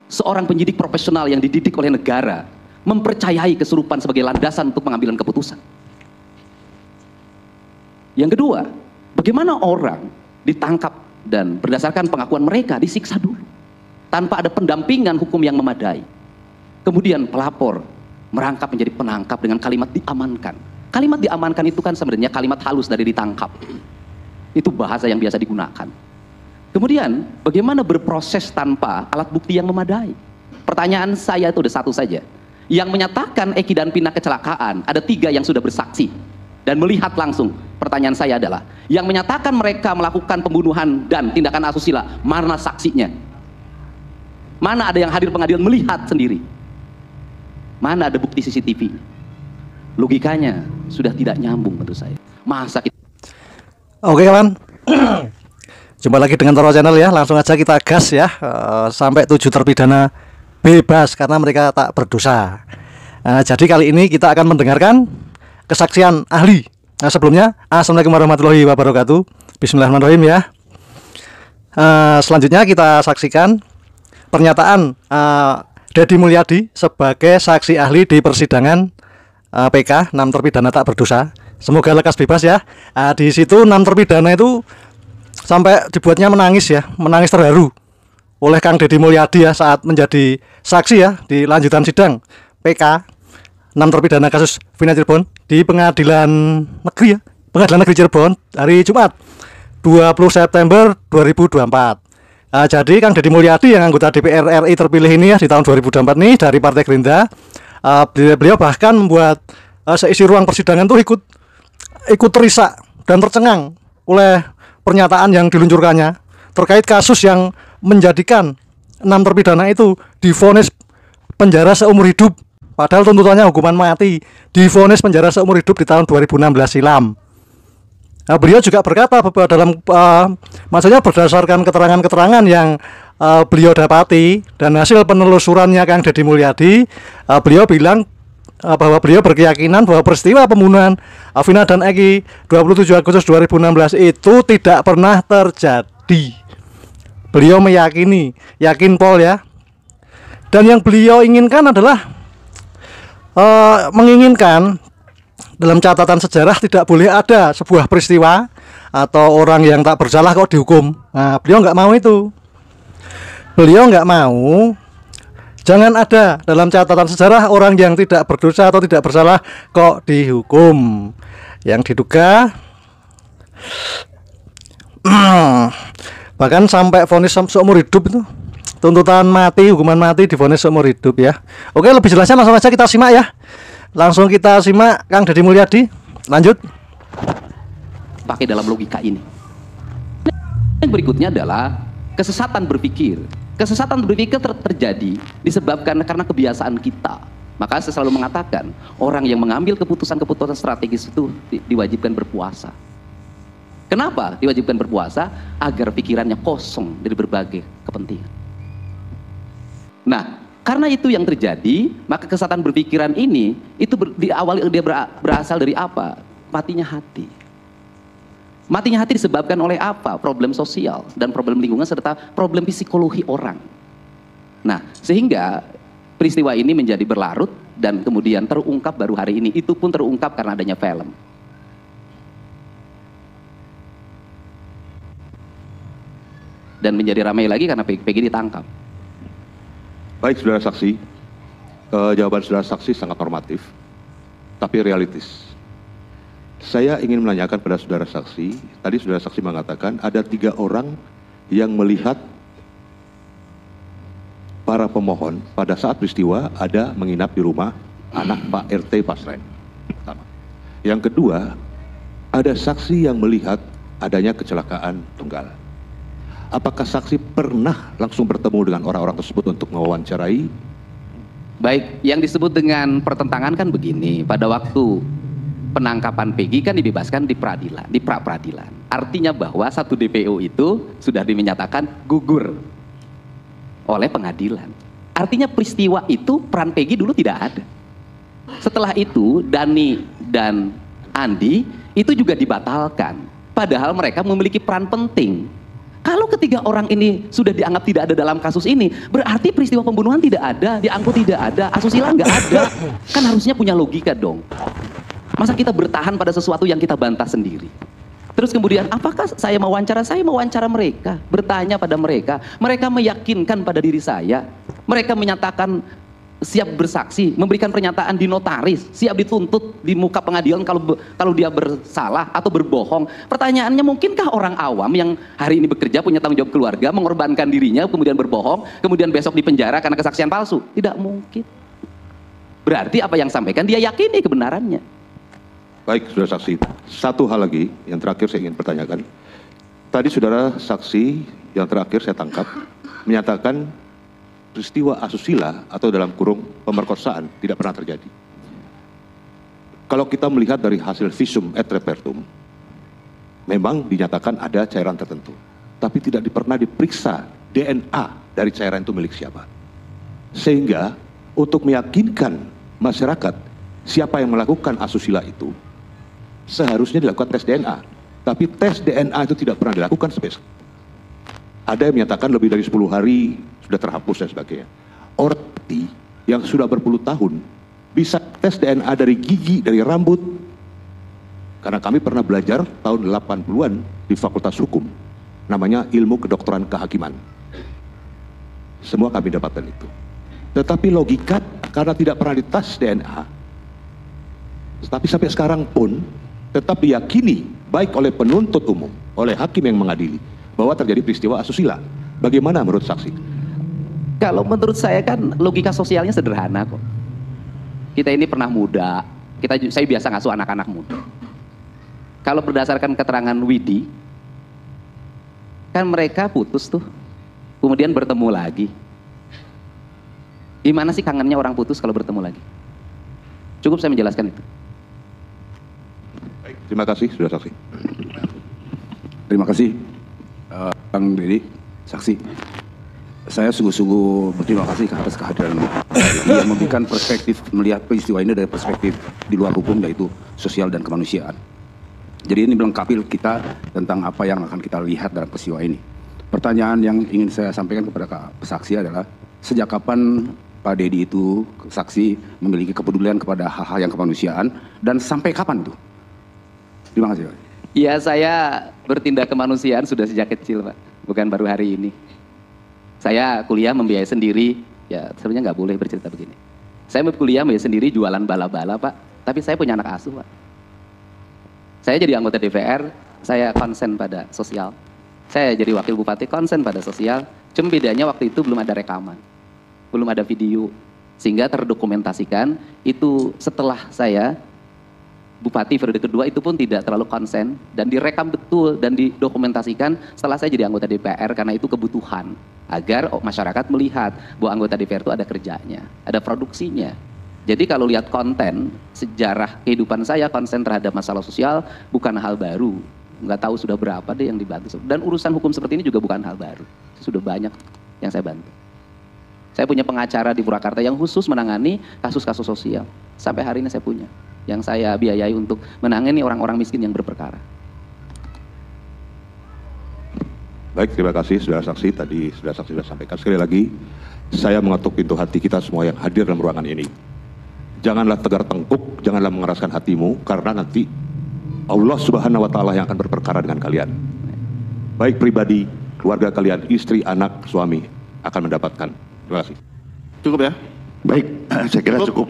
seorang penyidik profesional yang dididik oleh negara mempercayai kesurupan sebagai landasan untuk pengambilan keputusan. Yang kedua, bagaimana orang ditangkap dan berdasarkan pengakuan mereka disiksa dulu tanpa ada pendampingan hukum yang memadai. Kemudian pelapor merangkap menjadi penangkap dengan kalimat diamankan. Kalimat diamankan itu kan sebenarnya kalimat halus dari ditangkap. Itu bahasa yang biasa digunakan. Kemudian bagaimana berproses tanpa alat bukti yang memadai? Pertanyaan saya itu ada satu saja. Yang menyatakan Eki dan Pina kecelakaan, ada 3 yang sudah bersaksi dan melihat langsung. Pertanyaan saya adalah, yang menyatakan mereka melakukan pembunuhan dan tindakan asusila, mana saksinya? Mana ada yang hadir pengadilan melihat sendiri? Mana ada bukti CCTV? Logikanya sudah tidak nyambung menurut saya. Masa kita... Oke kawan, jumpa lagi dengan Toro Channel ya. Langsung aja kita gas ya, sampai 7 terpidana bebas karena mereka tak berdosa. Jadi kali ini kita akan mendengarkan kesaksian ahli. Sebelumnya, assalamualaikum warahmatullahi wabarakatuh. Bismillahirrahmanirrahim ya. Selanjutnya kita saksikan pernyataan Deddy Mulyadi sebagai saksi ahli di persidangan PK 6 terpidana tak berdosa. Semoga lekas bebas ya. Di situ 6 terpidana itu sampai dibuatnya menangis ya, menangis terharu oleh Kang Deddy Mulyadi ya saat menjadi saksi ya di lanjutan sidang PK 6 terpidana kasus Vina Cirebon di Pengadilan Negeri ya, Pengadilan Negeri Cirebon hari Jumat 20 September 2024. Jadi Kang Deddy Mulyadi yang anggota DPR RI terpilih ini ya di tahun 2024 nih dari Partai Gerindra, beliau bahkan membuat seisi ruang persidangan tuh ikut terisak dan tercengang oleh pernyataan yang diluncurkannya terkait kasus yang menjadikan 6 terpidana itu divonis penjara seumur hidup, padahal tuntutannya hukuman mati, divonis penjara seumur hidup di tahun 2016 silam. Beliau juga berkata bahwa dalam maksudnya berdasarkan keterangan-keterangan yang beliau dapati dan hasil penelusurannya Kang Deddy Mulyadi, beliau bilang bahwa beliau berkeyakinan bahwa peristiwa pembunuhan Vina dan Eki 27 Agustus 2016 itu tidak pernah terjadi. Beliau meyakini, yakin pol ya. Dan yang beliau inginkan adalah menginginkan dalam catatan sejarah tidak boleh ada sebuah peristiwa atau orang yang tak bersalah kok dihukum. Nah, beliau nggak mau itu. Beliau nggak mau jangan ada dalam catatan sejarah orang yang tidak berdosa atau tidak bersalah kok dihukum. Yang diduga bahkan sampai vonis seumur hidup itu, tuntutan mati, hukuman mati divonis seumur hidup ya. Oke, lebih jelasnya langsung aja kita simak ya. Langsung kita simak Kang Deddy Mulyadi. Lanjut. Pakai dalam logika ini. Yang berikutnya adalah kesesatan berpikir. Kesesatan berpikir terjadi disebabkan karena kebiasaan kita. Maka saya selalu mengatakan, orang yang mengambil keputusan-keputusan strategis itu diwajibkan berpuasa. Kenapa diwajibkan berpuasa? Agar pikirannya kosong dari berbagai kepentingan. Nah, karena itu yang terjadi, maka kesesatan berpikiran ini itu di awal dia berasal dari apa? Matinya hati. Matinya hati disebabkan oleh apa? Problem sosial dan problem lingkungan serta problem psikologi orang. Nah, sehingga peristiwa ini menjadi berlarut dan kemudian terungkap baru hari ini. Itu pun terungkap karena adanya film. Dan menjadi ramai lagi karena PG ditangkap. Baik saudara saksi, jawaban saudara saksi sangat normatif, tapi realistis. Saya ingin menanyakan pada saudara saksi, tadi saudara saksi mengatakan ada 3 orang yang melihat para pemohon pada saat peristiwa ada menginap di rumah anak Pak RT Pasren. Pertama. Yang kedua, ada saksi yang melihat adanya kecelakaan tunggal. Apakah saksi pernah langsung bertemu dengan orang-orang tersebut untuk mewawancarai? Baik, yang disebut dengan pertentangan kan begini, pada waktu penangkapan Peggy kan dibebaskan di peradilan, di pra-peradilan. Artinya bahwa satu DPO itu sudah dinyatakan gugur oleh pengadilan. Artinya peristiwa itu peran Peggy dulu tidak ada. Setelah itu Dani dan Andi itu juga dibatalkan. Padahal mereka memiliki peran penting. Kalau ketiga orang ini sudah dianggap tidak ada dalam kasus ini, berarti peristiwa pembunuhan tidak ada, diangkut tidak ada, asusila nggak ada. Kan harusnya punya logika dong. Masa kita bertahan pada sesuatu yang kita bantah sendiri? Terus kemudian, apakah saya mewawancara? Saya mewawancara mereka, bertanya pada mereka. Mereka meyakinkan pada diri saya. Mereka menyatakan siap bersaksi, memberikan pernyataan di notaris, siap dituntut di muka pengadilan kalau dia bersalah atau berbohong. Pertanyaannya, mungkinkah orang awam yang hari ini bekerja punya tanggung jawab keluarga mengorbankan dirinya kemudian berbohong, kemudian besok dipenjara karena kesaksian palsu? Tidak mungkin. Berarti apa yang sampaikan dia yakini kebenarannya. Baik, saudara saksi. Satu hal lagi yang terakhir saya ingin pertanyakan. Tadi saudara saksi yang terakhir saya tangkap menyatakan peristiwa asusila atau dalam kurung pemerkosaan tidak pernah terjadi. Kalau kita melihat dari hasil visum et repertum, memang dinyatakan ada cairan tertentu, tapi tidak pernah diperiksa DNA dari cairan itu milik siapa. Sehingga untuk meyakinkan masyarakat siapa yang melakukan asusila itu, seharusnya dilakukan tes DNA. Tapi tes DNA itu tidak pernah dilakukan sampai sekarang. Ada yang menyatakan lebih dari 10 hari sudah terhapus dan sebagainya. Orang yang sudah berpuluh tahun bisa tes DNA dari gigi, dari rambut. Karena kami pernah belajar tahun 80-an di Fakultas Hukum. Namanya ilmu kedokteran kehakiman. Semua kami dapatkan itu. Tetapi logika karena tidak pernah dites DNA. Tetapi sampai sekarang pun tetap diyakini baik oleh penuntut umum, oleh hakim yang mengadili bahwa terjadi peristiwa asusila. Bagaimana menurut saksi? Kalau menurut saya kan logika sosialnya sederhana kok. Kita ini pernah muda, saya biasa ngasuh anak-anak muda. Kalau berdasarkan keterangan Widi, kan mereka putus tuh, kemudian bertemu lagi. Gimana sih kangennya orang putus kalau bertemu lagi? Cukup saya menjelaskan itu. Baik, terima kasih sudah saksi. Terima kasih, Bang Dedi, saksi. Saya sungguh-sungguh berterima kasih atas kehadiran yang memberikan perspektif melihat peristiwa ini dari perspektif di luar hukum, yaitu sosial dan kemanusiaan. Jadi ini melengkapi kita tentang apa yang akan kita lihat dalam peristiwa ini. Pertanyaan yang ingin saya sampaikan kepada saksi adalah, sejak kapan Pak Dedi itu saksi memiliki kepedulian kepada hal-hal yang kemanusiaan, dan sampai kapan itu? Terima kasih, Pak. Ya, saya bertindak kemanusiaan sudah sejak kecil, Pak. Bukan baru hari ini. Saya kuliah membiayai sendiri, ya sebenarnya nggak boleh bercerita begini. Saya kuliah membiayai sendiri, jualan bala-bala, Pak. Tapi saya punya anak asuh, Pak. Saya jadi anggota DPR, saya konsen pada sosial. Saya jadi wakil bupati, konsen pada sosial. Cuma bedanya waktu itu belum ada rekaman, belum ada video. Sehingga terdokumentasikan itu setelah saya Bupati periode kedua itu pun tidak terlalu konsen dan direkam betul dan didokumentasikan setelah saya jadi anggota DPR, karena itu kebutuhan agar masyarakat melihat bahwa anggota DPR itu ada kerjanya, ada produksinya. Jadi kalau lihat konten sejarah kehidupan saya, konsen terhadap masalah sosial bukan hal baru. Nggak tahu sudah berapa deh yang dibantu. Dan urusan hukum seperti ini juga bukan hal baru. Sudah banyak yang saya bantu. Saya punya pengacara di Purwakarta yang khusus menangani kasus-kasus sosial. Sampai hari ini saya punya, yang saya biayai untuk menangani orang-orang miskin yang berperkara. Baik, terima kasih saudara saksi. Tadi saudara saksi sudah sampaikan. Sekali lagi, saya mengetuk pintu hati kita semua yang hadir dalam ruangan ini. Janganlah tegar tengkuk, janganlah mengeraskan hatimu, karena nanti Allah Subhanahu wa Ta'ala yang akan berperkara dengan kalian. Baik pribadi, keluarga kalian, istri, anak, suami akan mendapatkan. Terima kasih. Cukup ya? Baik, saya kira cukup.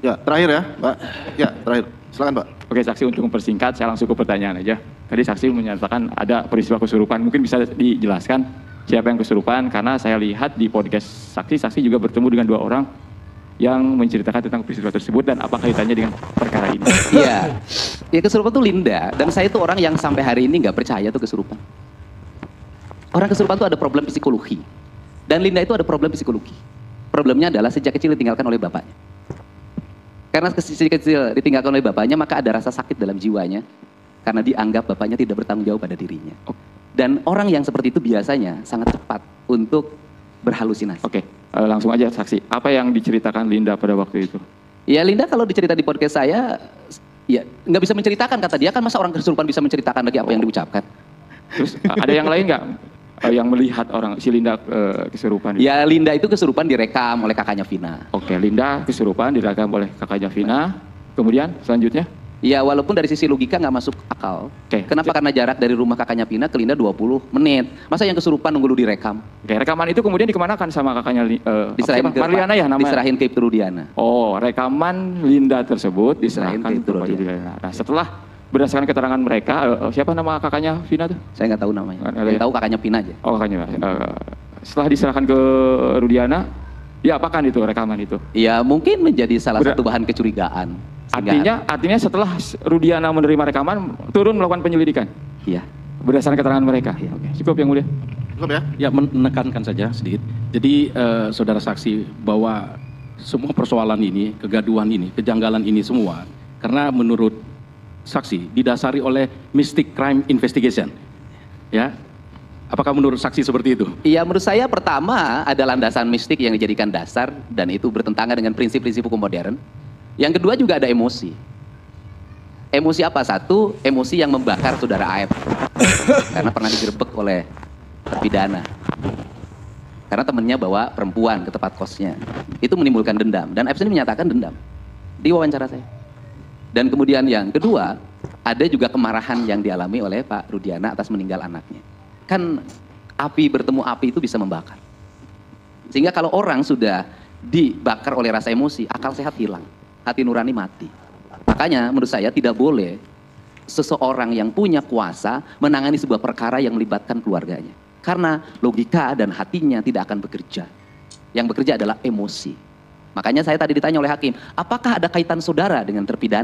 Ya, terakhir ya, Pak. Ya, terakhir. Silakan, Pak. Oke, saksi, untuk mempersingkat, saya langsung ke pertanyaan aja. Tadi saksi menyatakan ada peristiwa kesurupan. Mungkin bisa dijelaskan siapa yang kesurupan, karena saya lihat di podcast saksi juga bertemu dengan 2 orang yang menceritakan tentang peristiwa tersebut, dan apa kaitannya dengan perkara ini? Iya, ya kesurupan tuh Linda, dan saya tuh orang yang sampai hari ini nggak percaya tuh kesurupan. Orang kesurupan tuh ada problem psikologi, dan Linda itu ada problem psikologi. Problemnya adalah sejak kecil ditinggalkan oleh bapaknya. Karena sejak kecil ditinggalkan oleh bapaknya, maka ada rasa sakit dalam jiwanya, karena dianggap bapaknya tidak bertanggung jawab pada dirinya. Dan orang yang seperti itu biasanya sangat cepat untuk berhalusinasi. Oke, langsung aja saksi. Apa yang diceritakan Linda pada waktu itu? Ya, Linda kalau dicerita di podcast saya, ya nggak bisa menceritakan, kata dia. Kan masa orang kesurupan bisa menceritakan lagi apa yang diucapkan? Terus ada yang lain nggak yang melihat orang si Linda kesurupan? Ya Linda itu kesurupan direkam oleh kakaknya Vina. Oke, Linda kesurupan direkam oleh kakaknya Vina. Kemudian selanjutnya? Ya walaupun dari sisi logika nggak masuk akal. Oke. Kenapa? Karena jarak dari rumah kakaknya Vina ke Linda 20 menit. Masa yang kesurupan nunggu lu direkam? Oke, rekaman itu kemudian dikemanakan sama kakaknya Diserahin ke Marliana ya namanya? Diserahin ke Ibtu Rudiana. Oh, rekaman Linda tersebut Diserahin diserahkan ke Ibtu kepada Rudiana. Rudiana. Nah, setelah berdasarkan keterangan mereka, siapa nama kakaknya Vina tuh? Saya nggak tahu namanya. Nggak ada Yang ya? tahu kakaknya Vina aja. Oh, kakaknya. Setelah diserahkan ke Rudiana, dia apakan itu rekaman itu? Ya mungkin menjadi salah Ber- satu bahan kecurigaan. Sehingga- Artinya setelah Rudiana menerima rekaman, turun melakukan penyelidikan Iya. berdasarkan keterangan mereka. Iya. Oke, cukup yang mulia. Cukup ya? Ya, menekankan saja sedikit. Jadi saudara saksi bahwa semua persoalan ini, kegaduhan ini, kejanggalan ini semua, karena menurut saksi didasari oleh Mystic Crime Investigation. Ya, apakah menurut saksi seperti itu? Iya, menurut saya pertama ada landasan mistik yang dijadikan dasar dan itu bertentangan dengan prinsip-prinsip hukum modern. Yang kedua juga ada emosi. Emosi apa? Satu, emosi yang membakar saudara Aep karena pernah digerebek oleh terpidana. Karena temennya bawa perempuan ke tempat kosnya. Itu menimbulkan dendam dan Aep sendiri menyatakan dendam di wawancara saya. Dan kemudian yang kedua, ada juga kemarahan yang dialami oleh Pak Rudiana atas meninggal anaknya. Kan api bertemu api itu bisa membakar. Sehingga kalau orang sudah dibakar oleh rasa emosi, akal sehat hilang, hati nurani mati. Makanya menurut saya tidak boleh seseorang yang punya kuasa menangani sebuah perkara yang melibatkan keluarganya. Karena logika dan hatinya tidak akan bekerja. Yang bekerja adalah emosi. Makanya saya tadi ditanya oleh hakim, apakah ada kaitan saudara dengan terpidana?